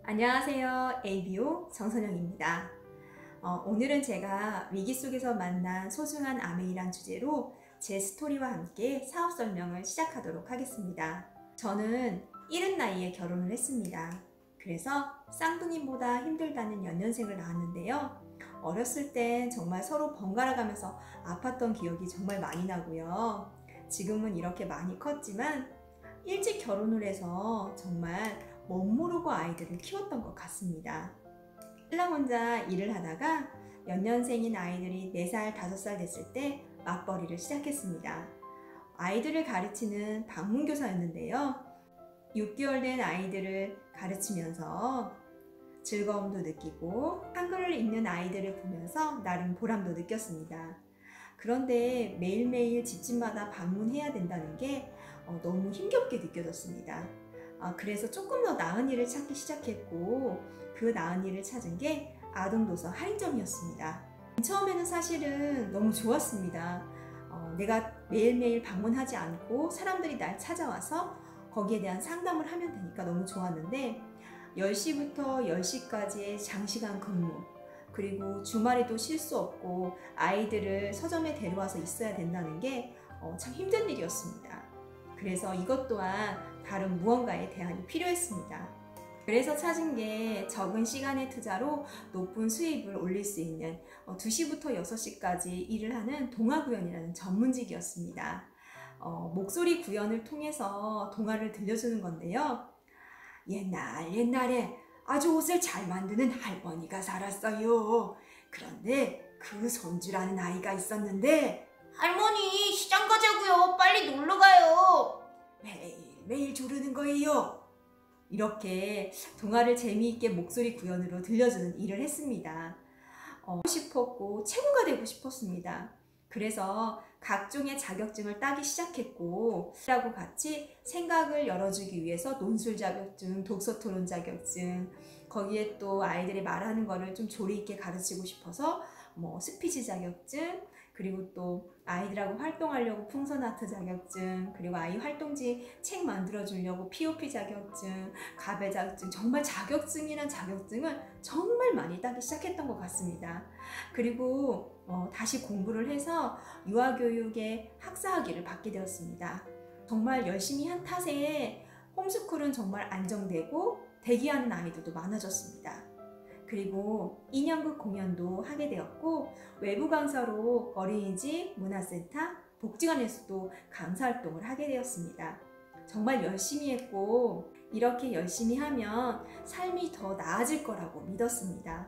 안녕하세요. ABO 정선영입니다. 오늘은 제가 위기 속에서 만난 소중한 아메이란 주제로 제 스토리와 함께 사업 설명을 시작하도록 하겠습니다. 저는 이른 나이에 결혼을 했습니다. 그래서 쌍둥이보다 힘들다는 연년생을 낳았는데요. 어렸을 땐 정말 서로 번갈아 가면서 아팠던 기억이 정말 많이 나고요. 지금은 이렇게 많이 컸지만 일찍 결혼을 해서 정말 멋모르고 아이들을 키웠던 것 같습니다. 신랑 혼자 일을 하다가 연년생인 아이들이 4살, 5살 됐을 때 맞벌이를 시작했습니다. 아이들을 가르치는 방문교사였는데요. 6개월 된 아이들을 가르치면서 즐거움도 느끼고 한글을 읽는 아이들을 보면서 나름 보람도 느꼈습니다. 그런데 매일매일 집집마다 방문해야 된다는 게 너무 힘겹게 느껴졌습니다. 그래서 조금 더 나은 일을 찾기 시작했고, 그 나은 일을 찾은 게 아동도서 할인점이었습니다. 처음에는 사실은 너무 좋았습니다. 내가 매일매일 방문하지 않고 사람들이 날 찾아와서 거기에 대한 상담을 하면 되니까 너무 좋았는데, 10시부터 10시까지의 장시간 근무, 그리고 주말에도 쉴 수 없고 아이들을 서점에 데려와서 있어야 된다는 게 참 힘든 일이었습니다. 그래서 이것 또한 다른 무언가의 대안이 필요했습니다. 그래서 찾은 게 적은 시간의 투자로 높은 수입을 올릴 수 있는 2시부터 6시까지 일을 하는 동화구연이라는 전문직이었습니다. 목소리 구연을 통해서 동화를 들려주는 건데요. 옛날에 아주 옷을 잘 만드는 할머니가 살았어요. 그런데 그 손주라는 아이가 있었는데, 할머니, 시장 가자고요. 빨리 놀러 가요. 매일 조르는 거예요. 이렇게 동화를 재미있게 목소리 구현으로 들려주는 일을 했습니다. 하고 싶었고 최고가 되고 싶었습니다. 그래서 각종의 자격증을 따기 시작했고, 라고 같이 생각을 열어주기 위해서 논술 자격증, 독서 토론 자격증, 거기에 또 아이들이 말하는 거를 좀 조리 있게 가르치고 싶어서 스피치 자격증, 그리고 또 아이들하고 활동하려고 풍선아트 자격증, 그리고 아이 활동지 책 만들어주려고 POP 자격증, 가베 자격증, 정말 자격증이란 자격증을 정말 많이 따기 시작했던 것 같습니다. 그리고 다시 공부를 해서 유아교육의 학사학위를 받게 되었습니다. 정말 열심히 한 탓에 홈스쿨은 정말 안정되고 대기하는 아이들도 많아졌습니다. 그리고 인형극 공연도 하게 되었고, 외부 강사로 어린이집, 문화센터, 복지관에서도 강사활동을 하게 되었습니다. 정말 열심히 했고, 이렇게 열심히 하면 삶이 더 나아질 거라고 믿었습니다.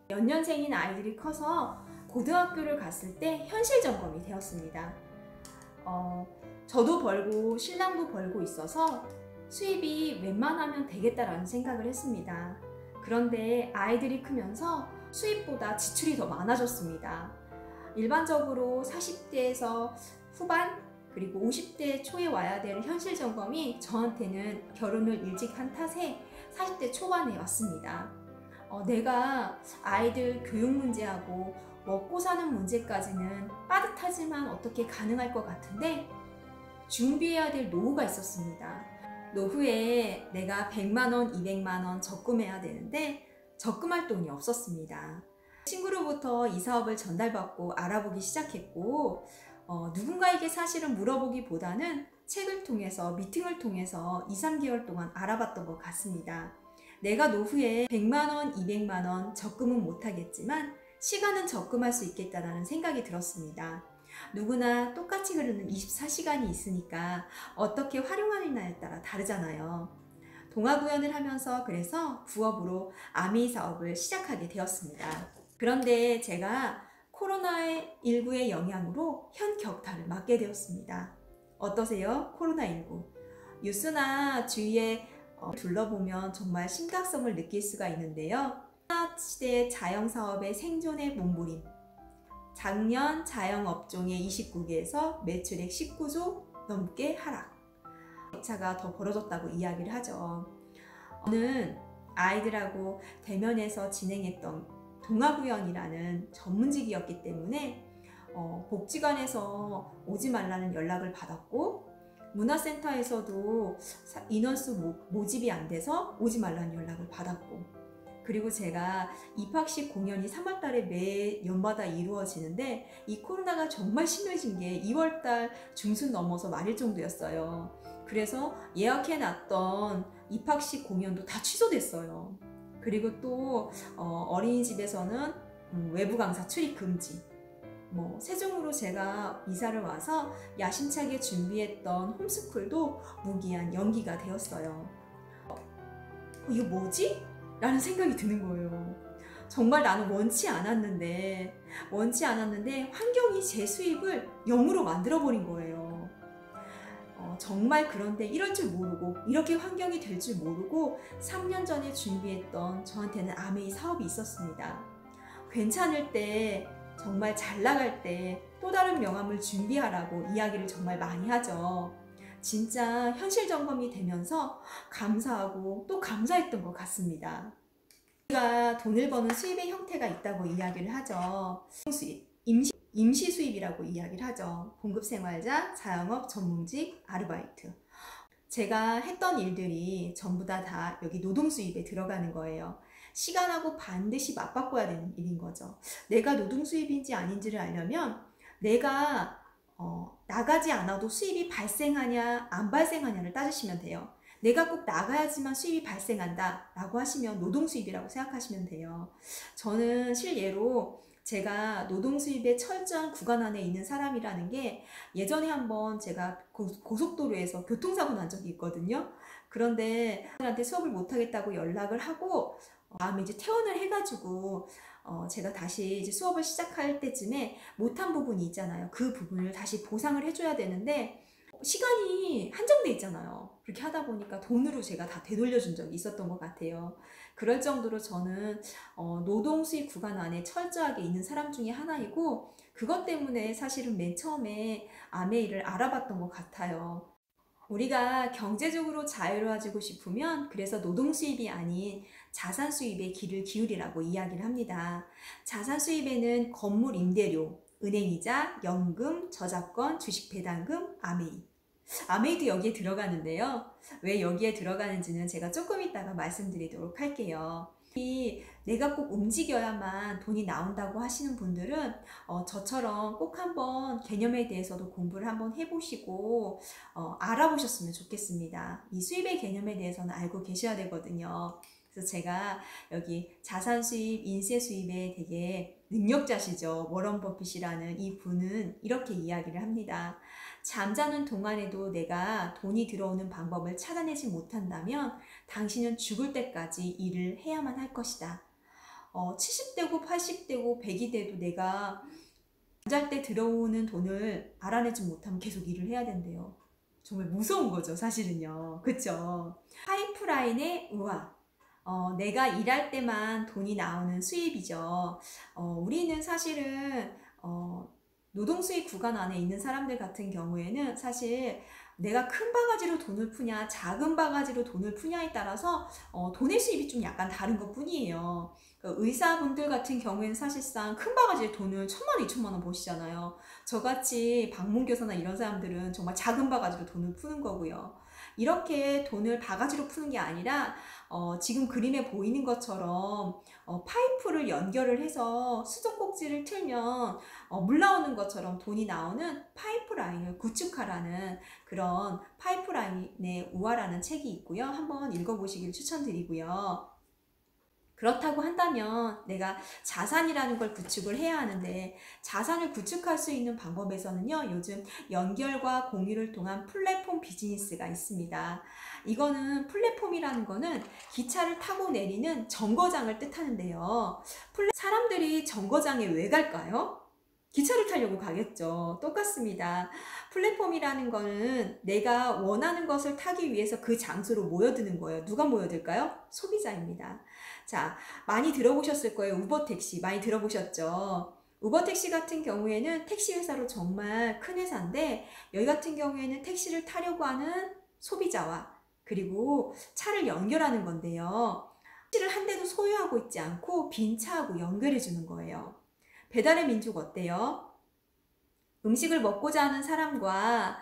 연년생인 아이들이 커서 고등학교를 갔을 때 현실 점검이 되었습니다. 저도 벌고 신랑도 벌고 있어서 수입이 웬만하면 되겠다라는 생각을 했습니다. 그런데 아이들이 크면서 수입보다 지출이 더 많아졌습니다. 일반적으로 40대에서 후반 그리고 50대 초에 와야 될 현실 점검이 저한테는 결혼을 일찍 한 탓에 40대 초반에 왔습니다. 내가 아이들 교육 문제하고 먹고 사는 문제까지는 빠듯하지만 어떻게 가능할 것 같은데, 준비해야 될 노후가 있었습니다. 노후에 내가 100만원, 200만원 적금해야 되는데 적금할 돈이 없었습니다. 친구로부터 이 사업을 전달받고 알아보기 시작했고, 누군가에게 사실은 물어보기보다는 책을 통해서, 미팅을 통해서 2~3개월 동안 알아봤던 것 같습니다. 내가 노후에 100만원, 200만원 적금은 못하겠지만 시간은 적금할 수 있겠다라는 생각이 들었습니다. 누구나 똑같이 흐르는 24시간이 있으니까 어떻게 활용하느냐에 따라 다르잖아요. 동화구연을 하면서 그래서 부업으로 아메이 사업을 시작하게 되었습니다. 그런데 제가 코로나19의 영향으로 현격타를 맞게 되었습니다. 어떠세요? 코로나19. 뉴스나 주위에 둘러보면 정말 심각성을 느낄 수가 있는데요. 시대의 자영사업의 생존의 몸부림, 작년 자영업종의 29개에서 매출액 19조 넘게 하락, 격차가 더 벌어졌다고 이야기를 하죠. 저는 아이들하고 대면에서 진행했던 동화구연이라는 전문직이었기 때문에 복지관에서 오지 말라는 연락을 받았고, 문화센터에서도 인원수 모집이 안 돼서 오지 말라는 연락을 받았고, 그리고 제가 입학식 공연이 3월 달에 매 연마다 이루어지는데 이 코로나가 정말 심해진 게 2월 달 중순 넘어서 말일 정도였어요. 그래서 예약해놨던 입학식 공연도 다 취소됐어요. 그리고 또 어린이집에서는 외부 강사 출입 금지. 세종으로 제가 이사를 와서 야심차게 준비했던 홈스쿨도 무기한 연기가 되었어요. 이거 뭐지? 라는 생각이 드는 거예요. 정말 나는 원치 않았는데 환경이 제 수입을 0으로 만들어버린 거예요. 정말 그런데 이럴 줄 모르고, 이렇게 환경이 될 줄 모르고 3년 전에 준비했던 저한테는 아메이 사업이 있었습니다. 괜찮을 때, 정말 잘 나갈 때 또 다른 명함을 준비하라고 이야기를 정말 많이 하죠. 진짜 현실 점검이 되면서 감사하고 또 감사했던 것 같습니다. 우리가 돈을 버는 수입의 형태가 있다고 이야기를 하죠. 수입, 임시 수입이라고 이야기를 하죠. 공급생활자, 자영업, 전문직, 아르바이트. 제가 했던 일들이 전부 다 여기 노동 수입에 들어가는 거예요. 시간하고 반드시 맞바꿔야 되는 일인 거죠. 내가 노동 수입인지 아닌지를 알려면 내가 나가지 않아도 수입이 발생하냐 안 발생하냐를 따지시면 돼요. 내가 꼭 나가야지만 수입이 발생한다 라고 하시면 노동 수입이라고 생각하시면 돼요. 저는 실예로 제가 노동 수입의 철저한 구간 안에 있는 사람이라는 게, 예전에 한번 제가 고속도로에서 교통사고 난 적이 있거든요. 그런데 한테 수업을 못하겠다고 연락을 하고 다음에 이제 퇴원을 해가지고 제가 다시 이제 수업을 시작할 때쯤에 못한 부분이 있잖아요. 그 부분을 다시 보상을 해줘야 되는데 시간이 한정돼 있잖아요. 그렇게 하다 보니까 돈으로 제가 다 되돌려준 적이 있었던 것 같아요. 그럴 정도로 저는 노동 수입 구간 안에 철저하게 있는 사람 중에 하나이고, 그것 때문에 사실은 맨 처음에 아메이를 알아봤던 것 같아요. 우리가 경제적으로 자유로워지고 싶으면 그래서 노동 수입이 아닌 자산 수입에 귀를 기울이라고 이야기를 합니다. 자산 수입에는 건물 임대료, 은행이자, 연금, 저작권, 주식 배당금, 아메이도 여기에 들어가는데요. 왜 여기에 들어가는지는 제가 조금 이따가 말씀드리도록 할게요. 내가 꼭 움직여야만 돈이 나온다고 하시는 분들은 저처럼 꼭 한번 개념에 대해서도 공부를 한번 해보시고 알아보셨으면 좋겠습니다. 이 수입의 개념에 대해서는 알고 계셔야 되거든요. 그래서 제가 여기 자산 수입, 인세 수입에 되게 능력자시죠. 워런 버핏이라는 이 분은 이렇게 이야기를 합니다. 잠자는 동안에도 내가 돈이 들어오는 방법을 찾아내지 못한다면 당신은 죽을 때까지 일을 해야만 할 것이다. 70대고 80대고 100이 돼도 내가 잠잘 때 들어오는 돈을 알아내지 못하면 계속 일을 해야 된대요. 정말 무서운 거죠, 사실은요. 그쵸? 파이프라인의 우화. 내가 일할 때만 돈이 나오는 수입이죠. 우리는 사실은 노동 수입 구간 안에 있는 사람들 같은 경우에는 사실 내가 큰 바가지로 돈을 푸냐 작은 바가지로 돈을 푸냐에 따라서 돈의 수입이 좀 약간 다른 것 뿐이에요. 의사분들 같은 경우에는 사실상 큰 바가지에 돈을 1,000만 원, 2,000만 원 버시잖아요. 저같이 방문교사나 이런 사람들은 정말 작은 바가지로 돈을 푸는 거고요. 이렇게 돈을 바가지로 푸는 게 아니라 지금 그림에 보이는 것처럼 파이프를 연결을 해서 수도꼭지를 틀면 물 나오는 것처럼 돈이 나오는 파이프라인을 구축하라는 그런 파이프라인의 우화라는 책이 있고요. 한번 읽어보시길 추천드리고요. 그렇다고 한다면 내가 자산이라는 걸 구축을 해야 하는데, 자산을 구축할 수 있는 방법에서는요, 요즘 연결과 공유를 통한 플랫폼 비즈니스가 있습니다. 이거는 플랫폼이라는 거는 기차를 타고 내리는 정거장을 뜻하는데요. 사람들이 정거장에 왜 갈까요? 기차를 타려고 가겠죠. 똑같습니다. 플랫폼이라는 거는 내가 원하는 것을 타기 위해서 그 장소로 모여드는 거예요. 누가 모여들까요? 소비자입니다. 자, 많이 들어보셨을 거예요. 우버택시 많이 들어보셨죠? 우버택시 같은 경우에는 택시 회사로 정말 큰 회사인데, 여기 같은 경우에는 택시를 타려고 하는 소비자와 그리고 차를 연결하는 건데요. 택시를 한 대도 소유하고 있지 않고 빈 차하고 연결해 주는 거예요. 배달의 민족 어때요? 음식을 먹고자 하는 사람과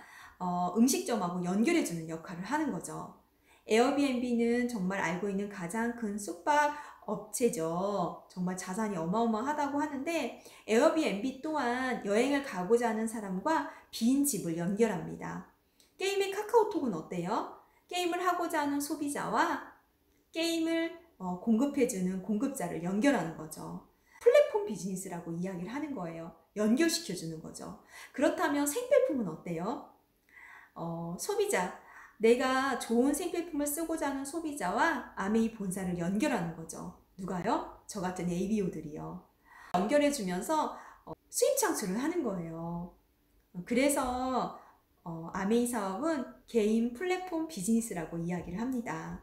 음식점하고 연결해주는 역할을 하는 거죠. 에어비앤비는 정말 알고 있는 가장 큰 숙박 업체죠. 정말 자산이 어마어마하다고 하는데 에어비앤비 또한 여행을 가고자 하는 사람과 빈 집을 연결합니다. 게임의 카카오톡은 어때요? 게임을 하고자 하는 소비자와 게임을 공급해주는 공급자를 연결하는 거죠. 플랫폼 비즈니스라고 이야기를 하는 거예요. 연결시켜주는 거죠. 그렇다면 생필품은 어때요? 소비자, 내가 좋은 생필품을 쓰고자 하는 소비자와 아메이 본사를 연결하는 거죠. 누가요? 저 같은 ABO들이요. 연결해주면서 수입 창출을 하는 거예요. 그래서 아메이 사업은 개인 플랫폼 비즈니스라고 이야기를 합니다.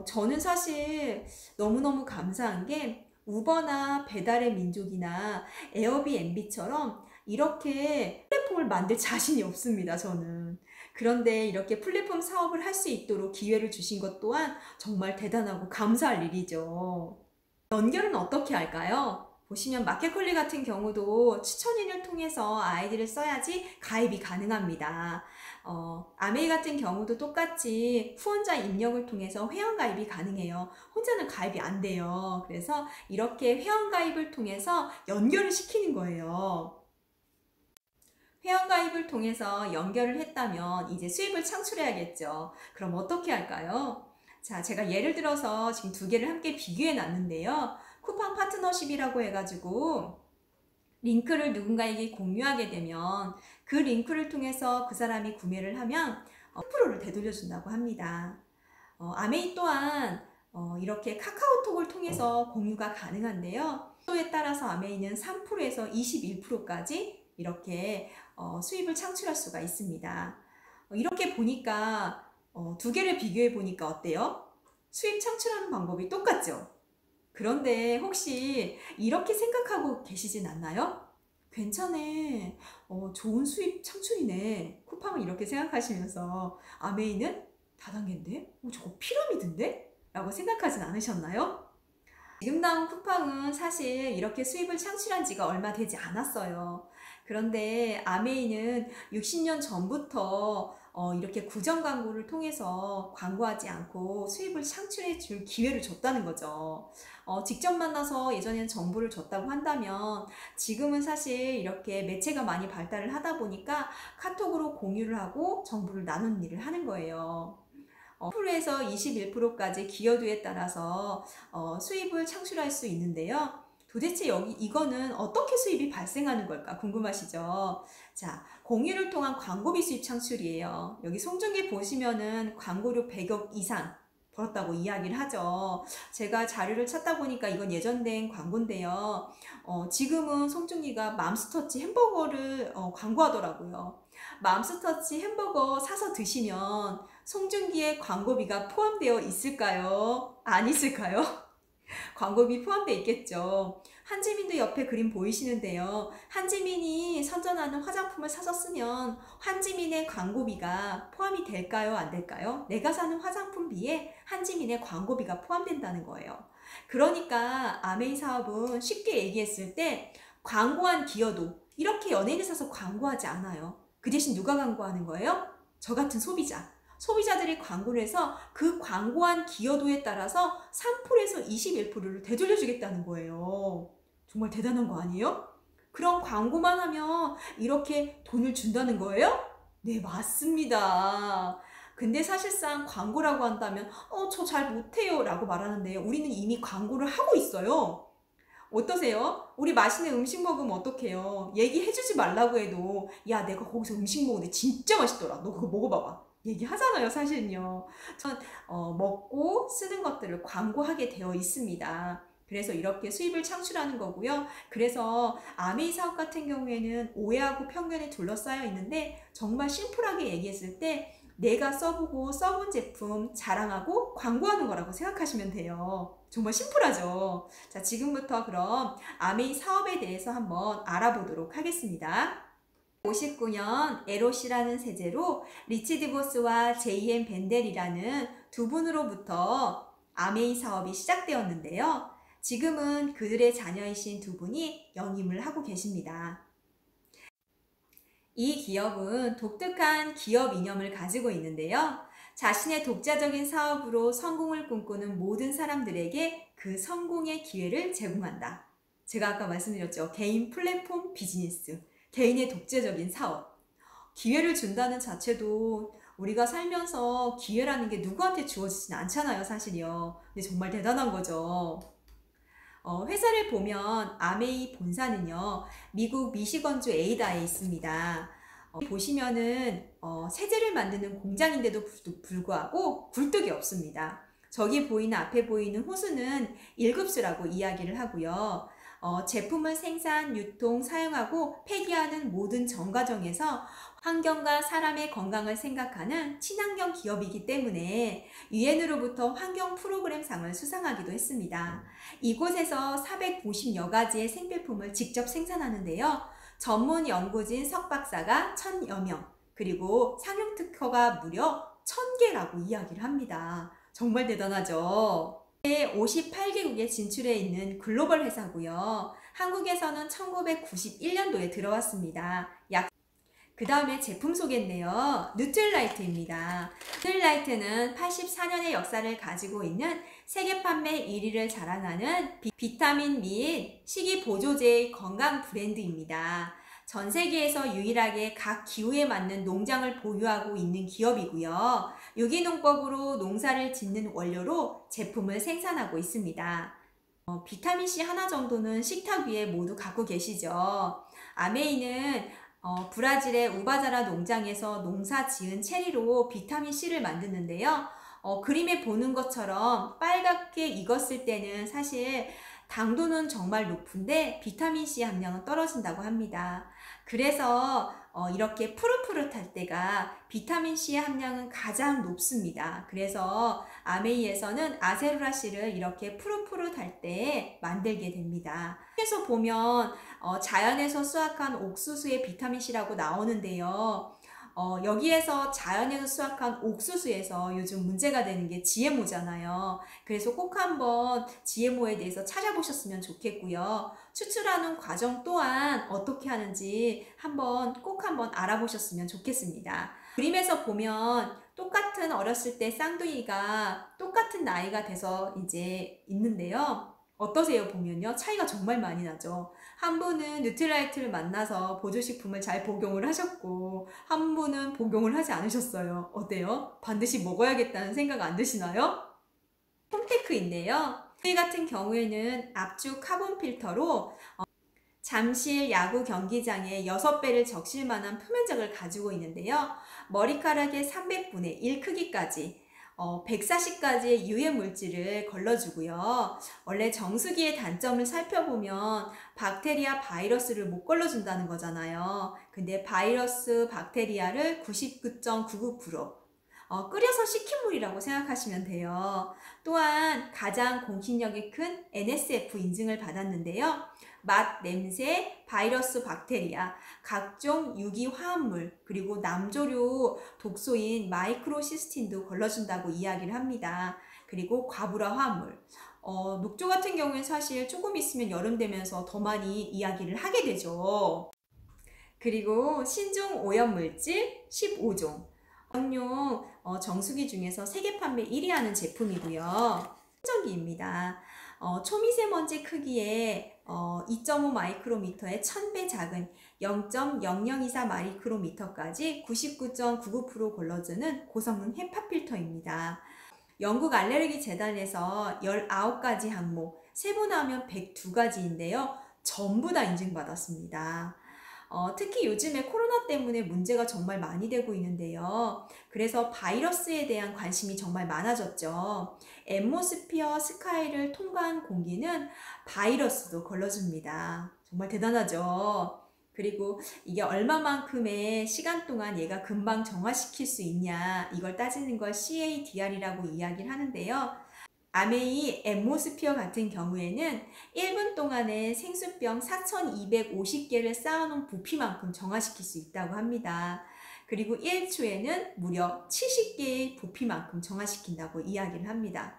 저는 사실 너무너무 감사한 게 우버나 배달의 민족이나 에어비앤비처럼 이렇게 플랫폼을 만들 자신이 없습니다, 저는. 그런데 이렇게 플랫폼 사업을 할 수 있도록 기회를 주신 것 또한 정말 대단하고 감사할 일이죠. 연결은 어떻게 할까요? 보시면 마켓컬리 같은 경우도 추천인을 통해서 아이디를 써야지 가입이 가능합니다. 아메이 같은 경우도 똑같이 후원자 입력을 통해서 회원가입이 가능해요. 혼자는 가입이 안 돼요. 그래서 이렇게 회원가입을 통해서 연결을 시키는 거예요. 회원가입을 통해서 연결을 했다면 이제 수입을 창출해야겠죠. 그럼 어떻게 할까요? 자, 제가 예를 들어서 지금 두 개를 함께 비교해 놨는데요. 쿠팡 파트너십이라고 해가지고 링크를 누군가에게 공유하게 되면 그 링크를 통해서 그 사람이 구매를 하면 10%를 되돌려준다고 합니다. 아메이 또한 이렇게 카카오톡을 통해서 공유가 가능한데요. 또에 따라서 아메이는 3%에서 21%까지 이렇게 수입을 창출할 수가 있습니다. 이렇게 보니까 두 개를 비교해 보니까 어때요? 수입 창출하는 방법이 똑같죠? 그런데 혹시 이렇게 생각하고 계시진 않나요? 괜찮네. 좋은 수입 창출이네. 쿠팡은 이렇게 생각하시면서 아메이는 다단계인데? 저거 피라미드인데? 라고 생각하진 않으셨나요? 지금 나온 쿠팡은 사실 이렇게 수입을 창출한 지가 얼마 되지 않았어요. 그런데 아메이는 60년 전부터 이렇게 구정 광고를 통해서 광고하지 않고 수입을 창출해 줄 기회를 줬다는 거죠. 직접 만나서 예전에는 정보를 줬다고 한다면 지금은 사실 이렇게 매체가 많이 발달을 하다 보니까 카톡으로 공유를 하고 정보를 나누는 일을 하는 거예요. 10%에서 21%까지 기여도에 따라서 수입을 창출할 수 있는데요. 도대체 이거는 어떻게 수입이 발생하는 걸까 궁금하시죠? 자, 공유를 통한 광고비 수입 창출이에요. 여기 송중기 보시면은 광고료 100억 이상 벌었다고 이야기를 하죠. 제가 자료를 찾다 보니까 이건 예전된 광고인데요. 지금은 송중기가 맘스터치 햄버거를 광고하더라고요. 맘스터치 햄버거 사서 드시면 송중기의 광고비가 포함되어 있을까요? 안 있을까요? 광고비 포함되어 있겠죠. 한지민도 옆에 그림 보이시는데요. 한지민이 선전하는 화장품을 사서 쓰면 한지민의 광고비가 포함이 될까요? 안 될까요? 내가 사는 화장품비에 한지민의 광고비가 포함된다는 거예요. 그러니까 아메이 사업은 쉽게 얘기했을 때 광고한 기여도, 이렇게 연예인을 사서 광고하지 않아요. 그 대신 누가 광고하는 거예요? 저 같은 소비자. 소비자들이 광고를 해서 그 광고한 기여도에 따라서 3%에서 21%를 되돌려주겠다는 거예요. 정말 대단한 거 아니에요? 그럼 광고만 하면 이렇게 돈을 준다는 거예요? 네, 맞습니다. 근데 사실상 광고라고 한다면 저 잘 못해요 라고 말하는데 우리는 이미 광고를 하고 있어요. 어떠세요? 우리 맛있는 음식 먹으면 어떡해요? 얘기해주지 말라고 해도 야, 내가 거기서 음식 먹었는데 진짜 맛있더라. 너 그거 먹어봐봐. 얘기하잖아요, 사실은요. 전 먹고 쓰는 것들을 광고하게 되어 있습니다. 그래서 이렇게 수입을 창출하는 거고요. 그래서 아메이 사업 같은 경우에는 오해하고 편견에 둘러싸여 있는데 정말 심플하게 얘기했을 때 내가 써보고 써본 제품 자랑하고 광고하는 거라고 생각하시면 돼요. 정말 심플하죠? 자, 지금부터 그럼 아메이 사업에 대해서 한번 알아보도록 하겠습니다. 59년 에롯이라는 세제로 리치 드보스와 제이엠 벤델이라는 두 분으로부터 아메이 사업이 시작되었는데요. 지금은 그들의 자녀이신 두 분이 영임을 하고 계십니다. 이 기업은 독특한 기업 이념을 가지고 있는데요. 자신의 독자적인 사업으로 성공을 꿈꾸는 모든 사람들에게 그 성공의 기회를 제공한다. 제가 아까 말씀드렸죠. 개인 플랫폼 비즈니스, 개인의 독자적인 사업. 기회를 준다는 자체도 우리가 살면서 기회라는 게 누구한테 주어지진 않잖아요, 사실이요. 근데 정말 대단한 거죠. 회사를 보면 아메이 본사는요, 미국 미시건주 에이다에 있습니다. 보시면은 세제를 만드는 공장인데도 불구하고 굴뚝이 없습니다. 저기 보이는 앞에 보이는 호수는 1급수라고 이야기를 하고요. 제품을 생산, 유통, 사용하고 폐기하는 모든 전 과정에서 환경과 사람의 건강을 생각하는 친환경 기업이기 때문에 유엔으로부터 환경 프로그램 상을 수상하기도 했습니다. 이곳에서 450여 가지의 생필품을 직접 생산하는데요. 전문 연구진 석박사가 1000여 명, 그리고 상용 특허가 무려 1000개라고 이야기를 합니다. 정말 대단하죠? 58개국에 진출해 있는 글로벌 회사고요. 한국에서는 1991년도에 들어왔습니다. 그 다음에 제품 소개인데요. 뉴트릴라이트입니다. 뉴트릴라이트는 84년의 역사를 가지고 있는 세계 판매 1위를 자랑하는 비타민 및 식이보조제의 건강 브랜드입니다. 전 세계에서 유일하게 각 기후에 맞는 농장을 보유하고 있는 기업이고요. 유기농법으로 농사를 짓는 원료로 제품을 생산하고 있습니다. 비타민C 하나 정도는 식탁 위에 모두 갖고 계시죠. 아메이는 브라질의 우바자라 농장에서 농사 지은 체리로 비타민C를 만드는데요. 그림에 보는 것처럼 빨갛게 익었을 때는 사실 당도는 정말 높은데 비타민C 함량은 떨어진다고 합니다. 그래서 이렇게 푸릇푸릇할 때가 비타민C의 함량은 가장 높습니다. 그래서 아메이에서는 아세루라씨를 이렇게 푸릇푸릇할 때 만들게 됩니다. 여기서 보면 자연에서 수확한 옥수수의 비타민C라고 나오는데요. 여기에서 자연에서 수확한 옥수수에서 요즘 문제가 되는 게 GMO잖아요. 그래서 꼭 한번 GMO에 대해서 찾아보셨으면 좋겠고요. 추출하는 과정 또한 어떻게 하는지 꼭 한번 알아보셨으면 좋겠습니다. 그림에서 보면 똑같은 어렸을 때 쌍둥이가 똑같은 나이가 돼서 이제 있는데요. 어떠세요? 보면요. 차이가 정말 많이 나죠. 한 분은 뉴트라이트를 만나서 보조식품을 잘 복용을 하셨고 한 분은 복용을 하지 않으셨어요. 어때요? 반드시 먹어야겠다는 생각 안 드시나요? 홈테크인데요. 저희 같은 경우에는 압축 카본 필터로 잠실 야구 경기장에 6배를 적실 만한 표면적을 가지고 있는데요. 머리카락의 300분의 1 크기까지 140가지의 유해 물질을 걸러주고요. 원래 정수기의 단점을 살펴보면 박테리아, 바이러스를 못 걸러준다는 거잖아요. 근데 바이러스, 박테리아를 99.99% 끓여서 식힌 물이라고 생각하시면 돼요. 또한 가장 공신력이 큰 NSF 인증을 받았는데요. 맛, 냄새, 바이러스, 박테리아, 각종 유기 화합물, 그리고 남조류 독소인 마이크로시스틴도 걸러준다고 이야기를 합니다. 그리고 과부라 화합물. 녹조 같은 경우엔 사실 조금 있으면 여름 되면서 더 많이 이야기를 하게 되죠. 그리고 신종 오염물질 15종. 원료 정수기 중에서 세계 판매 1위 하는 제품이고요. 청정기입니다. 초미세먼지 크기에 2.5 마이크로미터의 1000배 작은 0.0024 마이크로미터까지 99.99% 걸러주는 고성능 헤파 필터입니다. 영국 알레르기 재단에서 19가지 항목, 세분화하면 102가지인데요. 전부 다 인증받았습니다. 특히 요즘에 코로나 때문에 문제가 정말 많이 되고 있는데요. 그래서 바이러스에 대한 관심이 정말 많아졌죠. 앰모스피어 스카이를 통과한 공기는 바이러스도 걸러줍니다. 정말 대단하죠. 그리고 이게 얼마만큼의 시간 동안 얘가 금방 정화시킬 수 있냐 이걸 따지는 걸 CADR이라고 이야기를 하는데요. 아메이 앰모스피어 같은 경우에는 1분 동안에 생수병 4250개를 쌓아놓은 부피만큼 정화시킬 수 있다고 합니다. 그리고 1초에는 무려 70개의 부피만큼 정화시킨다고 이야기를 합니다.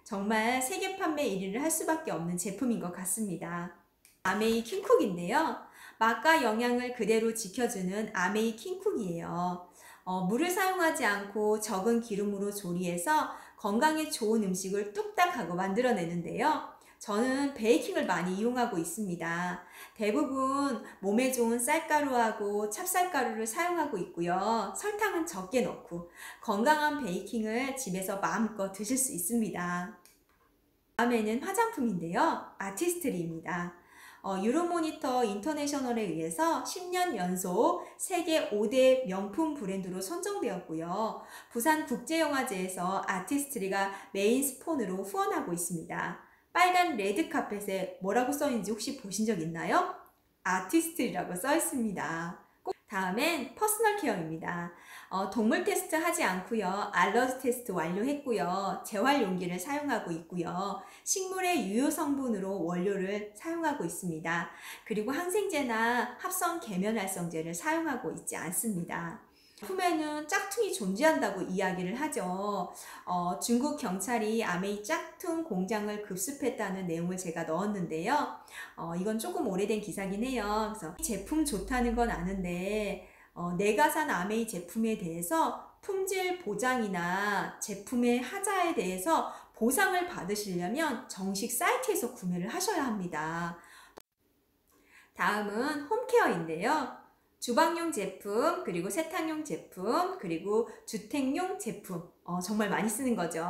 정말 세계 판매 1위를 할 수밖에 없는 제품인 것 같습니다. 아메이 킹쿡인데요. 맛과 영양을 그대로 지켜주는 아메이 킹쿡이에요. 물을 사용하지 않고 적은 기름으로 조리해서 건강에 좋은 음식을 뚝딱하고 만들어내는데요. 저는 베이킹을 많이 이용하고 있습니다. 대부분 몸에 좋은 쌀가루하고 찹쌀가루를 사용하고 있고요. 설탕은 적게 넣고 건강한 베이킹을 집에서 마음껏 드실 수 있습니다. 다음에는 화장품인데요. 아티스트리입니다. 유로모니터 인터내셔널에 의해서 10년 연속 세계 5대 명품 브랜드로 선정되었고요. 부산국제영화제에서 아티스트리가 메인 스폰으로 후원하고 있습니다. 빨간 레드카펫에 뭐라고 써있는지 혹시 보신 적 있나요? 아티스트리라고 써 있습니다. 다음엔 퍼스널 케어입니다. 동물 테스트 하지 않고요. 알러지 테스트 완료했고요. 재활 용기를 사용하고 있고요. 식물의 유효 성분으로 원료를 사용하고 있습니다. 그리고 항생제나 합성 계면활성제를 사용하고 있지 않습니다. 품에는 짝퉁이 존재한다고 이야기를 하죠. 중국 경찰이 아메이 짝퉁 공장을 급습했다는 내용을 제가 넣었는데요. 이건 조금 오래된 기사긴 해요. 그래서 제품 좋다는 건 아는데 내가 산 아메이 제품에 대해서 품질 보장이나 제품의 하자에 대해서 보상을 받으시려면 정식 사이트에서 구매를 하셔야 합니다. 다음은 홈케어인데요. 주방용 제품, 그리고 세탁용 제품, 그리고 주택용 제품 정말 많이 쓰는 거죠.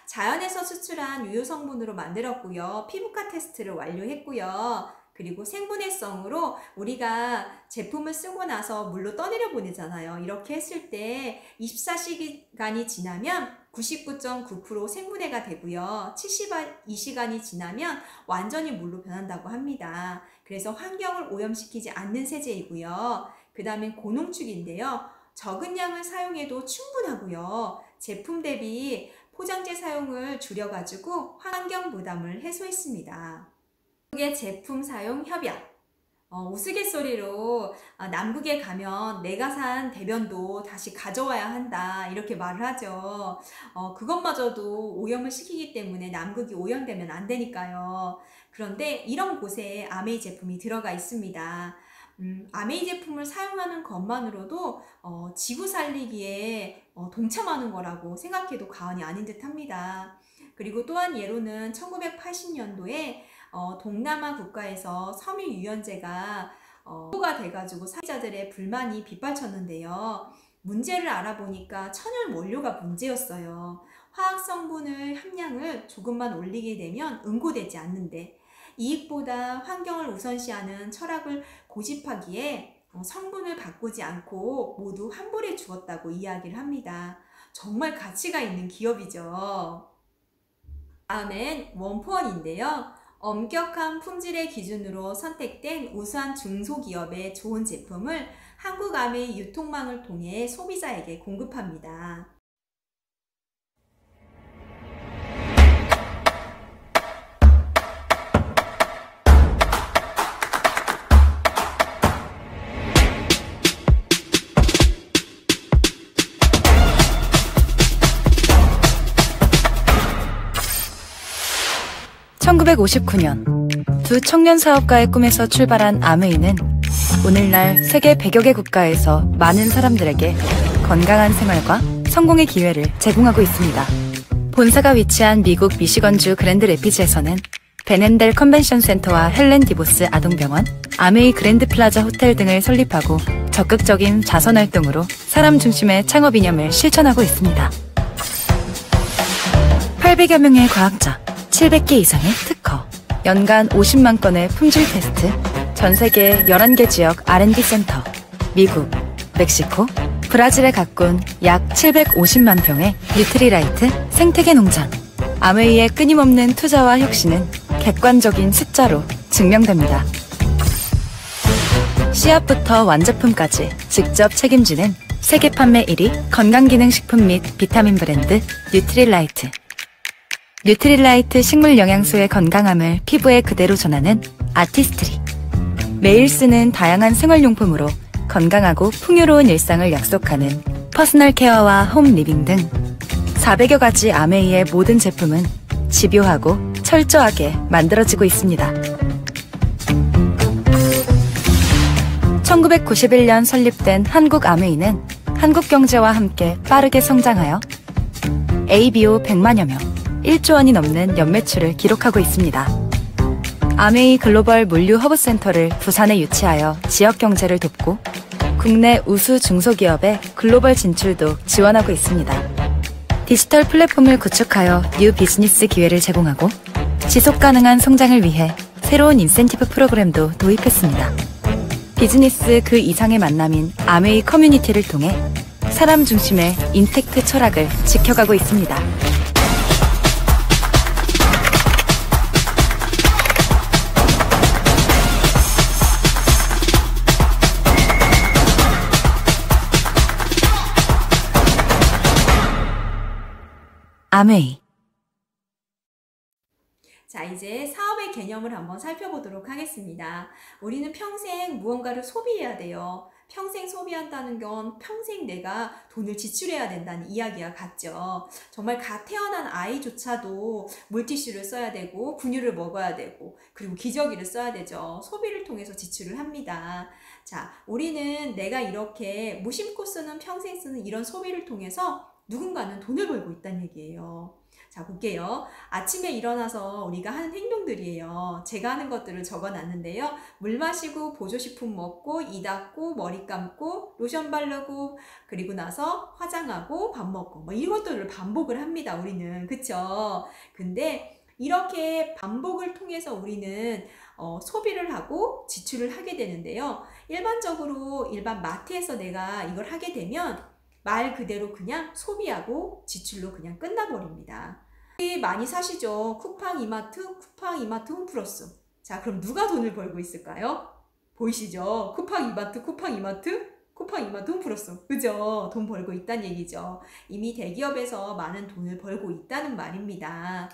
자연에서 추출한 유효 성분으로 만들었고요. 피부과 테스트를 완료했고요. 그리고 생분해성으로 우리가 제품을 쓰고 나서 물로 떠내려 보내잖아요. 이렇게 했을 때 24시간이 지나면 99.9% 생분해가 되고요. 72시간이 지나면 완전히 물로 변한다고 합니다. 그래서 환경을 오염시키지 않는 세제이고요. 그 다음에 고농축인데요. 적은 양을 사용해도 충분하고요. 제품 대비 포장재 사용을 줄여가지고 환경 부담을 해소했습니다. 남극의 제품 사용 협약. 우스갯소리로 남극에 가면 내가 산 대변도 다시 가져와야 한다 이렇게 말을 하죠. 그것마저도 오염을 시키기 때문에 남극이 오염되면 안 되니까요. 그런데 이런 곳에 아메이 제품이 들어가 있습니다. 아메이 제품을 사용하는 것만으로도 지구 살리기에 동참하는 거라고 생각해도 과언이 아닌 듯 합니다. 그리고 또한 예로는 1980년도에 동남아 국가에서 섬유 유연제가 가 돼가지고 사용자들의 불만이 빗발쳤는데요. 문제를 알아보니까 천연 원료가 문제였어요. 화학 성분을 함량을 조금만 올리게 되면 응고되지 않는데 이익보다 환경을 우선시하는 철학을 고집하기에 성분을 바꾸지 않고 모두 환불해 주었다고 이야기를 합니다. 정말 가치가 있는 기업이죠. 다음엔 원포원인데요. 엄격한 품질의 기준으로 선택된 우수한 중소기업의 좋은 제품을 한국 아메이 유통망을 통해 소비자에게 공급합니다. (1959년) 두 청년 사업가의 꿈에서 출발한 아메이는 오늘날 세계 100여 개 국가에서 많은 사람들에게 건강한 생활과 성공의 기회를 제공하고 있습니다. 본사가 위치한 미국 미시건주 그랜드 래피즈에서는 베넨델 컨벤션 센터와 헬렌 디보스 아동병원, 아메이 그랜드 플라자 호텔 등을 설립하고 적극적인 자선활동으로 사람 중심의 창업 이념을 실천하고 있습니다. 800여 명의 과학자, 700개 이상의 특허, 연간 50만 건의 품질 테스트, 전 세계 11개 지역 R&D 센터, 미국, 멕시코, 브라질에 가꾼 약 750만 평의 뉴트리라이트 생태계 농장. 아메이의 끊임없는 투자와 혁신은 객관적인 숫자로 증명됩니다. 씨앗부터 완제품까지 직접 책임지는 세계 판매 1위 건강기능식품 및 비타민 브랜드 뉴트리라이트. 뉴트리라이트 식물 영양소의 건강함을 피부에 그대로 전하는 아티스트리. 매일 쓰는 다양한 생활용품으로 건강하고 풍요로운 일상을 약속하는 퍼스널 케어와 홈 리빙 등 400여 가지 아메이의 모든 제품은 집요하고 철저하게 만들어지고 있습니다. 1991년 설립된 한국아메이는 한국 경제와 함께 빠르게 성장하여 ABO 100만여 명, 1조 원이 넘는 연매출을 기록하고 있습니다. 아메이 글로벌 물류 허브센터를 부산에 유치하여 지역 경제를 돕고 국내 우수 중소기업의 글로벌 진출도 지원하고 있습니다. 디지털 플랫폼을 구축하여 뉴 비즈니스 기회를 제공하고 지속 가능한 성장을 위해 새로운 인센티브 프로그램도 도입했습니다. 비즈니스 그 이상의 만남인 아메이 커뮤니티를 통해 사람 중심의 인텍트 철학을 지켜가고 있습니다. 아메이. 자, 이제 사업의 개념을 한번 살펴보도록 하겠습니다. 우리는 평생 무언가를 소비해야 돼요. 평생 소비한다는 건 평생 내가 돈을 지출해야 된다는 이야기와 같죠. 정말 갓 태어난 아이조차도 물티슈를 써야 되고 분유를 먹어야 되고 그리고 기저귀를 써야 되죠. 소비를 통해서 지출을 합니다. 자, 우리는 내가 이렇게 무심코 쓰는 평생 쓰는 이런 소비를 통해서 누군가는 돈을 벌고 있다는 얘기예요. 자, 볼게요. 아침에 일어나서 우리가 하는 행동들이에요. 제가 하는 것들을 적어놨는데요. 물 마시고 보조식품 먹고 이 닦고 머리 감고 로션 바르고 그리고 나서 화장하고 밥 먹고 뭐 이런 것들을 반복을 합니다. 우리는. 그쵸? 근데 이렇게 반복을 통해서 우리는 소비를 하고 지출을 하게 되는데요. 일반적으로 일반 마트에서 내가 이걸 하게 되면 말 그대로 그냥 소비하고 지출로 그냥 끝나버립니다. 많이 사시죠? 쿠팡 이마트 홈플러스. 자, 그럼 누가 돈을 벌고 있을까요? 보이시죠? 쿠팡 이마트 홈플러스. 그죠? 돈 벌고 있다는 얘기죠. 이미 대기업에서 많은 돈을 벌고 있다는 말입니다.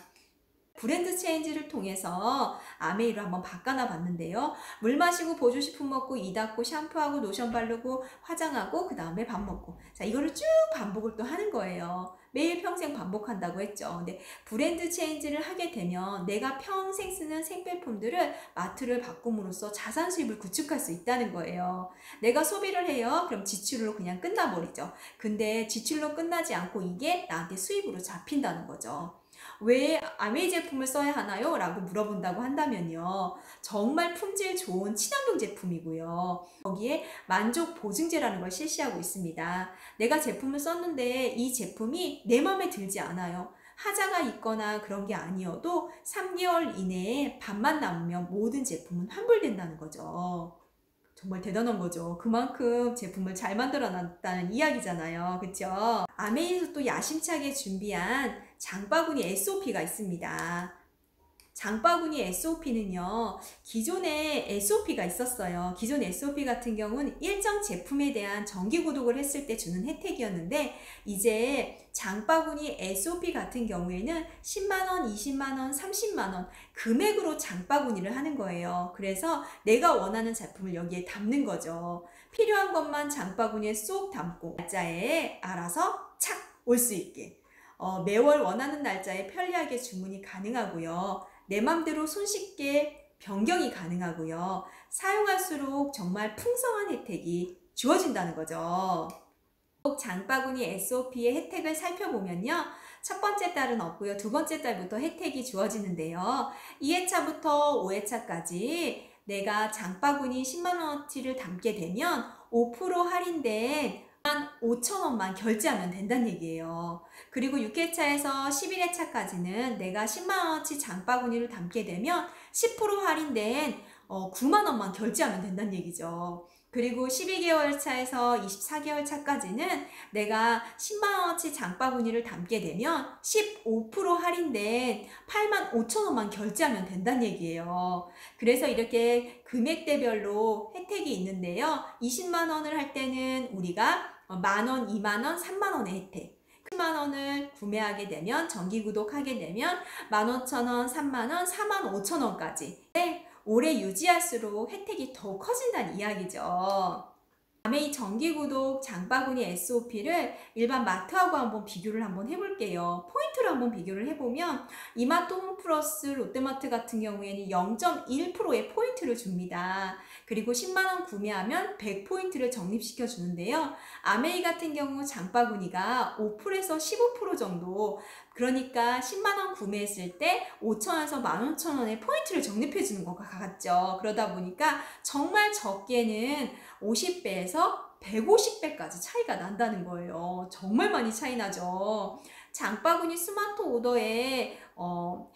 브랜드 체인지를 통해서 아메이로 한번 바꿔놔 봤는데요. 물 마시고 보조식품 먹고 이 닦고 샴푸하고 로션 바르고 화장하고 그 다음에 밥 먹고. 자, 이거를 쭉 반복을 또 하는 거예요. 매일 평생 반복한다고 했죠. 근데 브랜드 체인지를 하게 되면 내가 평생 쓰는 생필품들을 마트를 바꿈으로써 자산 수입을 구축할 수 있다는 거예요. 내가 소비를 해요. 그럼 지출로 그냥 끝나버리죠. 근데 지출로 끝나지 않고 이게 나한테 수입으로 잡힌다는 거죠. 왜 아메이 제품을 써야 하나요? 라고 물어본다고 한다면요. 정말 품질 좋은 친환경 제품이고요. 거기에 만족 보증제라는 걸 실시하고 있습니다. 내가 제품을 썼는데 이 제품이 내 마음에 들지 않아요. 하자가 있거나 그런 게 아니어도 3개월 이내에 반만 남으면 모든 제품은 환불된다는 거죠. 정말 대단한 거죠. 그만큼 제품을 잘 만들어 놨다는 이야기잖아요. 그쵸? 아메이에서 또 야심차게 준비한 장바구니 SOP가 있습니다. 장바구니 SOP는요, 기존에 SOP가 있었어요. 기존 SOP 같은 경우는 일정 제품에 대한 정기 구독을 했을 때 주는 혜택이었는데, 이제 장바구니 SOP 같은 경우에는 10만원, 20만원, 30만원 금액으로 장바구니를 하는 거예요. 그래서 내가 원하는 제품을 여기에 담는 거죠. 필요한 것만 장바구니에 쏙 담고 날짜에 알아서 착 올 수 있게. 매월 원하는 날짜에 편리하게 주문이 가능하고요. 내 맘대로 손쉽게 변경이 가능하고요. 사용할수록 정말 풍성한 혜택이 주어진다는 거죠. 장바구니 SOP의 혜택을 살펴보면요. 첫 번째 달은 없고요. 두 번째 달부터 혜택이 주어지는데요. 2회차부터 5회차까지 내가 장바구니 10만원어치를 담게 되면 5% 할인된 5,000원만 결제하면 된다는 얘기예요. 그리고 6회차에서 11회차까지는 내가 10만원어치 장바구니를 담게 되면 10% 할인된 9만원만 결제하면 된다는 얘기죠. 그리고 12개월 차에서 24개월 차까지는 내가 10만원어치 장바구니를 담게 되면 15% 할인된 85,000원만 결제하면 된다는 얘기예요. 그래서 이렇게 금액대별로 혜택이 있는데요. 20만원을 할 때는 우리가 만원, 2만원, 3만원의 혜택. 10만원을 구매하게 되면 정기구독하게 되면 15,000원, 3만원, 45,000원까지 오래 유지할수록 혜택이 더욱 커진다는 이야기죠. 아메이 정기구독 장바구니 SOP를 일반 마트하고 한번 비교를 한번 해볼게요. 포인트 포인트로 한번 비교를 해보면 이마트 홈플러스 롯데마트 같은 경우에는 0.1%의 포인트를 줍니다. 그리고 10만원 구매하면 100포인트를 적립시켜 주는데요. 아메이 같은 경우 장바구니가 5%에서 15% 정도, 그러니까 10만원 구매했을 때 5천원에서 15,000원의 포인트를 적립해 주는 것과 같죠. 그러다 보니까 정말 적게는 50배에서 150배까지 차이가 난다는 거예요. 정말 많이 차이 나죠. 장바구니 스마트 오더의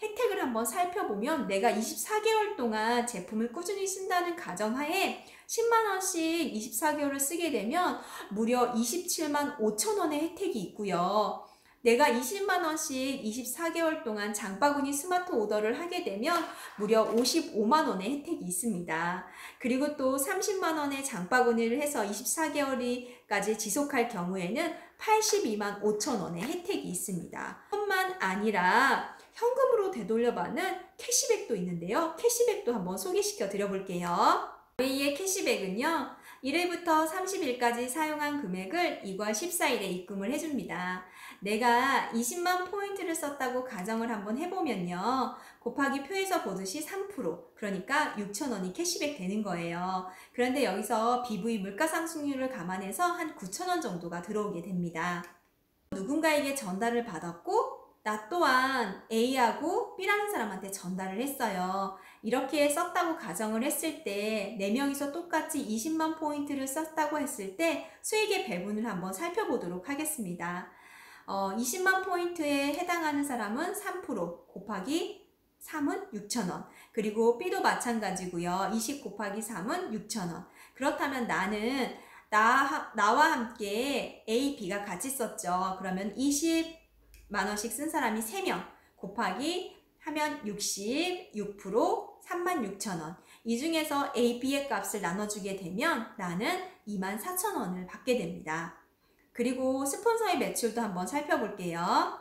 혜택을 한번 살펴보면 내가 24개월 동안 제품을 꾸준히 쓴다는 가정하에 10만원씩 24개월을 쓰게 되면 무려 27만 5천원의 혜택이 있고요. 내가 20만원씩 24개월 동안 장바구니 스마트 오더를 하게 되면 무려 55만원의 혜택이 있습니다. 그리고 또 30만원의 장바구니를 해서 24개월까지 지속할 경우에는 82만 5천원의 혜택이 있습니다. 뿐만 아니라 현금으로 되돌려받는 캐시백도 있는데요. 캐시백도 한번 소개시켜 드려볼게요. 저희의 캐시백은요, 1일부터 30일까지 사용한 금액을 2월 14일에 입금을 해줍니다. 내가 20만 포인트를 썼다고 가정을 한번 해보면요, 곱하기 표에서 보듯이 3%, 그러니까 6,000원이 캐시백 되는 거예요. 그런데 여기서 BV 물가상승률을 감안해서 한 9,000원 정도가 들어오게 됩니다. 누군가에게 전달을 받았고 나 또한 A하고 B라는 사람한테 전달을 했어요. 이렇게 썼다고 가정을 했을 때 4명이서 똑같이 20만 포인트를 썼다고 했을 때 수익의 배분을 한번 살펴보도록 하겠습니다. 20만 포인트에 해당하는 사람은 3% 곱하기 3은 6,000원. 그리고 B도 마찬가지고요. 20 곱하기 3은 6,000원. 그렇다면 나와 함께 A, B가 같이 썼죠. 그러면 20만원씩 쓴 사람이 3명 곱하기 하면 60, 6%, 36,000원. 이 중에서 A, B의 값을 나눠주게 되면 나는 24,000원을 받게 됩니다. 그리고 스폰서의 매출도 한번 살펴볼게요.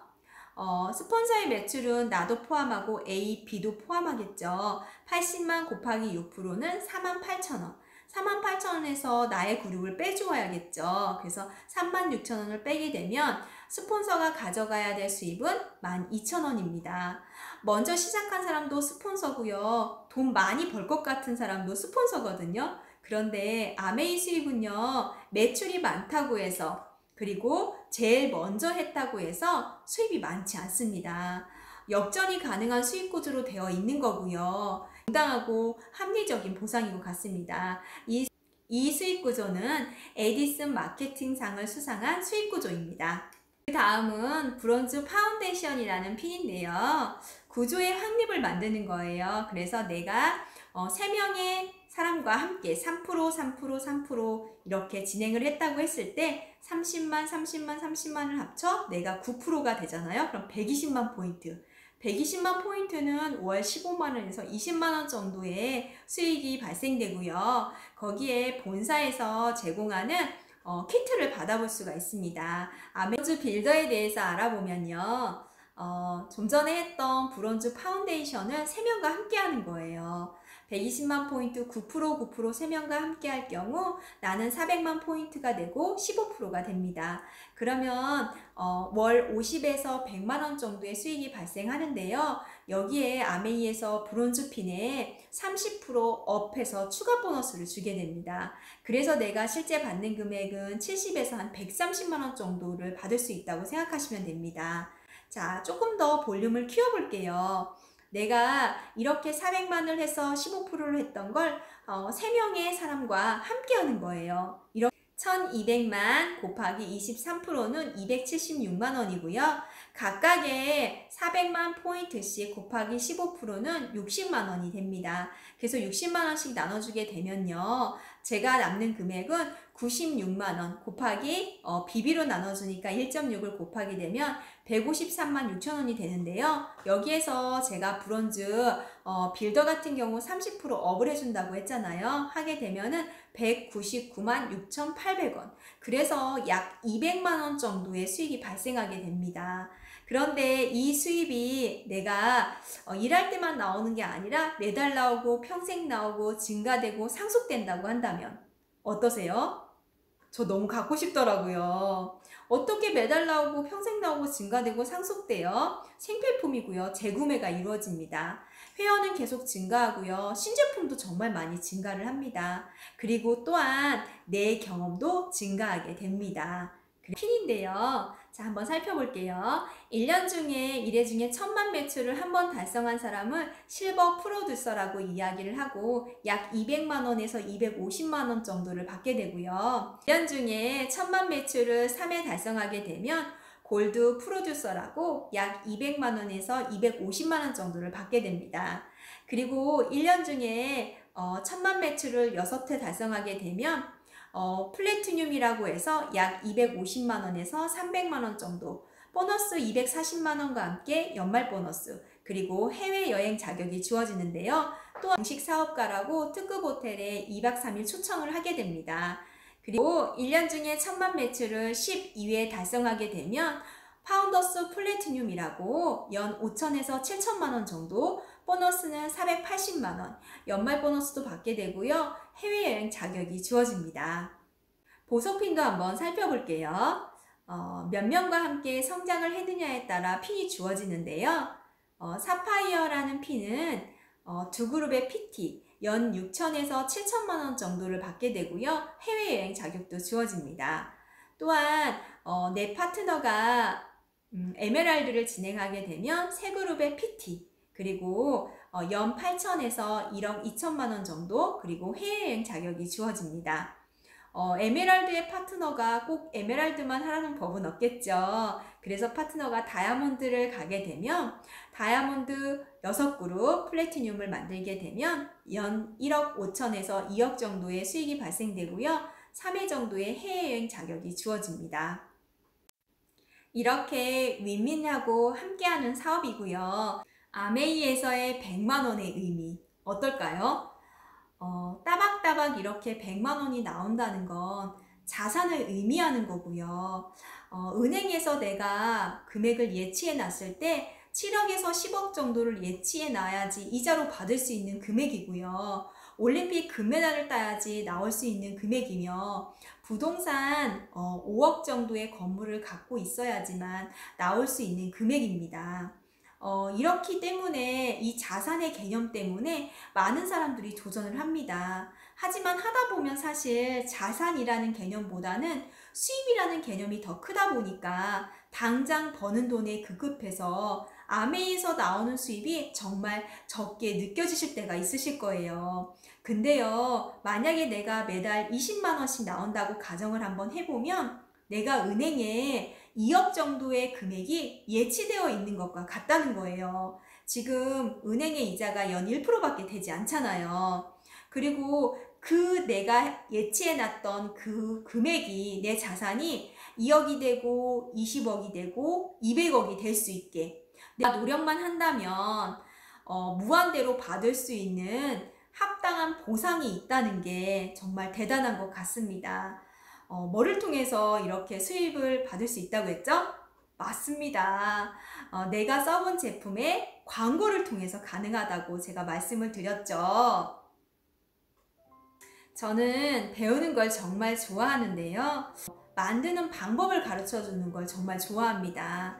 스폰서의 매출은 나도 포함하고 A, B도 포함하겠죠. 80만 곱하기 6%는 48,000원. 48,000원에서 나의 그룹을 빼주어야겠죠. 그래서 36,000원을 빼게 되면 스폰서가 가져가야 될 수입은 12,000원입니다. 먼저 시작한 사람도 스폰서고요. 돈 많이 벌 것 같은 사람도 스폰서거든요. 그런데 아메이 수입은요, 매출이 많다고 해서, 그리고 제일 먼저 했다고 해서 수입이 많지 않습니다. 역전이 가능한 수익 구조로 되어 있는 거고요. 정당하고 합리적인 보상이고 같습니다. 이 수익 구조는 에디슨 마케팅상을 수상한 수익 구조입니다. 그 다음은 브론즈 파운데이션이라는 핀인데요. 구조의 확립을 만드는 거예요. 그래서 내가 3명의 사람과 함께 3%, 3%, 3% 이렇게 진행을 했다고 했을 때 30만, 30만, 30만을 합쳐 내가 9%가 되잖아요. 그럼 120만 포인트. 120만 포인트는 월 15만원에서 20만원 정도의 수익이 발생되고요. 거기에 본사에서 제공하는 키트를 받아볼 수가 있습니다. 브론즈 빌더에 대해서 알아보면요. 좀 전에 했던 브론즈 파운데이션은 3명과 함께 하는 거예요. 120만 포인트 9%, 9% 3명과 함께 할 경우 나는 400만 포인트가 되고 15%가 됩니다. 그러면 월 50에서 100만원 정도의 수익이 발생하는데요. 여기에 아메이에서 브론즈 핀에 30% 업해서 추가 보너스를 주게 됩니다. 그래서 내가 실제 받는 금액은 70에서 한 130만원 정도를 받을 수 있다고 생각하시면 됩니다. 자, 조금 더 볼륨을 키워볼게요. 내가 이렇게 400만을 해서 15%를 했던 걸 3명의 사람과 함께 하는 거예요. 이렇게 1200만 곱하기 23%는 276만원이고요. 각각의 400만 포인트씩 곱하기 15%는 60만원이 됩니다. 그래서 60만원씩 나눠주게 되면요. 제가 남는 금액은 96만원 곱하기 비비로 나눠주니까 1.6을 곱하게 되면 153만 6천원이 되는데요. 여기에서 제가 브론즈 빌더 같은 경우 30% 업을 해준다고 했잖아요. 하게 되면은 199만 6,800원. 그래서 약 200만원 정도의 수익이 발생하게 됩니다. 그런데 이 수입이 내가 일할 때만 나오는 게 아니라 매달 나오고 평생 나오고 증가되고 상속된다고 한다면 어떠세요? 저 너무 갖고 싶더라고요. 어떻게 매달 나오고 평생 나오고 증가되고 상속되어 생필품이고요. 재구매가 이루어집니다. 회원은 계속 증가하고요. 신제품도 정말 많이 증가를 합니다. 그리고 또한 내 경험도 증가하게 됩니다. 핀인데요. 자, 한번 살펴볼게요. 1년 중에 1회 중에 1000만 매출을 한 번 달성한 사람은 실버 프로듀서라고 이야기를 하고 약 200만 원에서 250만 원 정도를 받게 되고요. 1년 중에 1000만 매출을 3회 달성하게 되면 골드 프로듀서라고 약 200만 원에서 250만 원 정도를 받게 됩니다. 그리고 1년 중에 1000만 매출을 6회 달성하게 되면 플래티늄이라고 해서 약 250만 원에서 300만 원 정도, 보너스 240만 원과 함께 연말 보너스, 그리고 해외여행 자격이 주어지는데요. 또 정식 사업가라고 특급 호텔에 2박 3일 초청을 하게 됩니다. 그리고 1년 중에 1000만 매출을 12회 달성하게 되면 파운더스 플래티늄이라고 연 5천에서 7천만 원 정도, 보너스는 480만 원, 연말 보너스도 받게 되고요. 해외여행 자격이 주어집니다. 보석핀도 한번 살펴볼게요. 몇 명과 함께 성장을 했느냐에 따라 핀이 주어지는데요. 사파이어라는 핀은 두 그룹의 PT, 연 6천에서 7천만 원 정도를 받게 되고요. 해외여행 자격도 주어집니다. 또한 내 파트너가 에메랄드를 진행하게 되면 세 그룹의 PT, 그리고 연 8천에서 1억 2천만 원 정도, 그리고 해외여행 자격이 주어집니다. 에메랄드의 파트너가 꼭 에메랄드만 하라는 법은 없겠죠. 그래서 파트너가 다이아몬드를 가게 되면 다이아몬드 6그룹, 플래티늄을 만들게 되면 연 1억 5천에서 2억 정도의 수익이 발생되고요. 3회 정도의 해외여행 자격이 주어집니다. 이렇게 윈윈하고 함께하는 사업이고요. 아메이에서의 100만 원의 의미 어떨까요? 따박따박 이렇게 100만 원이 나온다는 건 자산을 의미하는 거고요. 은행에서 내가 금액을 예치해 놨을 때 7억에서 10억 정도를 예치해 놔야지 이자로 받을 수 있는 금액이고요. 올림픽 금메달을 따야지 나올 수 있는 금액이며, 부동산 5억 정도의 건물을 갖고 있어야지만 나올 수 있는 금액입니다. 이렇기 때문에 이 자산의 개념 때문에 많은 사람들이 도전을 합니다. 하지만 하다 보면 사실 자산이라는 개념보다는 수입이라는 개념이 더 크다 보니까 당장 버는 돈에 급급해서 아메이에서 나오는 수입이 정말 적게 느껴지실 때가 있으실 거예요. 근데요, 만약에 내가 매달 20만 원씩 나온다고 가정을 한번 해보면 내가 은행에 2억 정도의 금액이 예치되어 있는 것과 같다는 거예요. 지금 은행의 이자가 연 1%밖에 되지 않잖아요. 그리고 내가 예치해놨던 그 금액이, 내 자산이 2억이 되고 20억이 되고 200억이 될 수 있게 내가 노력만 한다면 무한대로 받을 수 있는 합당한 보상이 있다는 게 정말 대단한 것 같습니다. 뭐를 통해서 이렇게 수입을 받을 수 있다고 했죠? 맞습니다. 내가 써본 제품의 광고를 통해서 가능하다고 제가 말씀을 드렸죠. 저는 배우는 걸 정말 좋아하는데요. 만드는 방법을 가르쳐 주는 걸 정말 좋아합니다.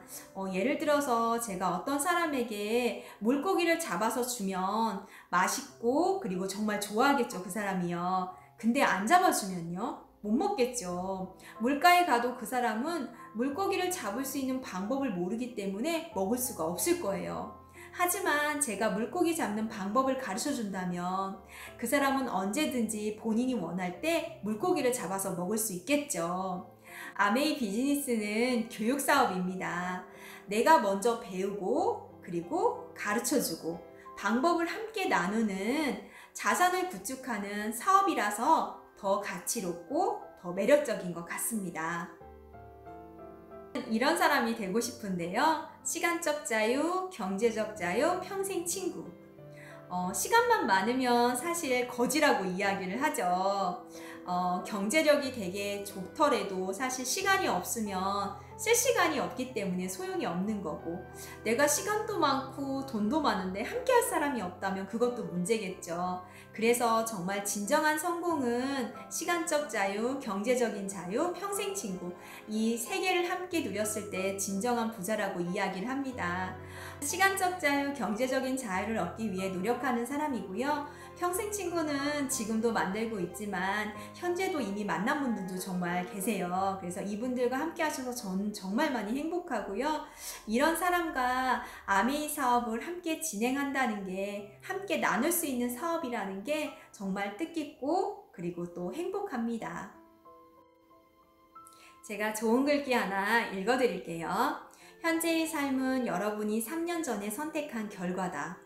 예를 들어서 제가 어떤 사람에게 물고기를 잡아서 주면 맛있고 그리고 정말 좋아하겠죠, 그 사람이요. 근데 안 잡아주면요? 못 먹겠죠. 물가에 가도 그 사람은 물고기를 잡을 수 있는 방법을 모르기 때문에 먹을 수가 없을 거예요. 하지만 제가 물고기 잡는 방법을 가르쳐 준다면 그 사람은 언제든지 본인이 원할 때 물고기를 잡아서 먹을 수 있겠죠. 아메이 비즈니스는 교육 사업입니다. 내가 먼저 배우고 그리고 가르쳐 주고 방법을 함께 나누는 자산을 구축하는 사업이라서 더 가치롭고 더 매력적인 것 같습니다. 이런 사람이 되고 싶은데요. 시간적 자유, 경제적 자유, 평생 친구. 시간만 많으면 사실 거지라고 이야기를 하죠. 경제력이 되게 좋더라도 사실 시간이 없으면 쓸 시간이 없기 때문에 소용이 없는 거고, 내가 시간도 많고 돈도 많은데 함께 할 사람이 없다면 그것도 문제겠죠. 그래서 정말 진정한 성공은 시간적 자유, 경제적인 자유, 평생 친구, 이 세 개를 함께 누렸을 때 진정한 부자라고 이야기를 합니다. 시간적 자유, 경제적인 자유를 얻기 위해 노력하는 사람이고요. 평생 친구는 지금도 만들고 있지만 현재도 이미 만난 분들도 정말 계세요. 그래서 이분들과 함께 하셔서 저는 정말 많이 행복하고요. 이런 사람과 아메이 사업을 함께 진행한다는 게, 함께 나눌 수 있는 사업이라는 게 정말 뜻깊고 그리고 또 행복합니다. 제가 좋은 글귀 하나 읽어드릴게요. 현재의 삶은 여러분이 3년 전에 선택한 결과다.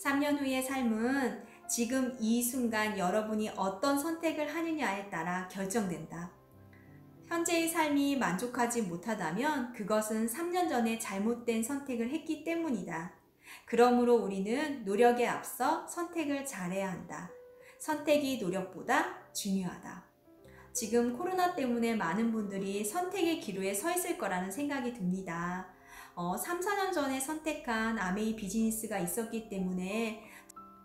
3년 후의 삶은 지금 이 순간 여러분이 어떤 선택을 하느냐에 따라 결정된다. 현재의 삶이 만족하지 못하다면 그것은 3년 전에 잘못된 선택을 했기 때문이다. 그러므로 우리는 노력에 앞서 선택을 잘해야 한다. 선택이 노력보다 중요하다. 지금 코로나 때문에 많은 분들이 선택의 기로에 서 있을 거라는 생각이 듭니다. 3, 4년 전에 선택한 아메이 비즈니스가 있었기 때문에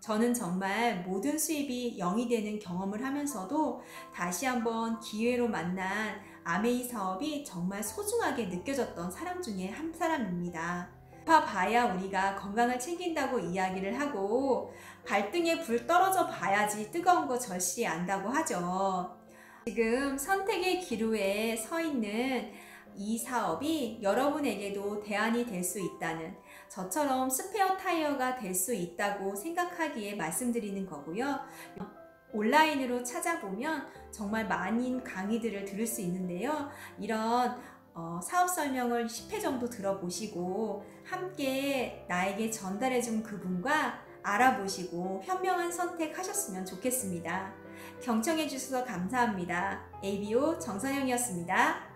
저는 정말 모든 수입이 0이 되는 경험을 하면서도 다시 한번 기회로 만난 아메이 사업이 정말 소중하게 느껴졌던 사람 중에 한 사람입니다. 봐야 우리가 건강을 챙긴다고 이야기를 하고 발등에 불 떨어져 봐야지 뜨거운 거 절실히 안다고 하죠. 지금 선택의 기로에 서 있는 이 사업이 여러분에게도 대안이 될 수 있다는, 저처럼 스페어 타이어가 될 수 있다고 생각하기에 말씀드리는 거고요. 온라인으로 찾아보면 정말 많은 강의들을 들을 수 있는데요. 이런 사업 설명을 10회 정도 들어보시고 함께 나에게 전달해준 그분과 알아보시고 현명한 선택하셨으면 좋겠습니다. 경청해 주셔서 감사합니다. ABO 정선영이었습니다.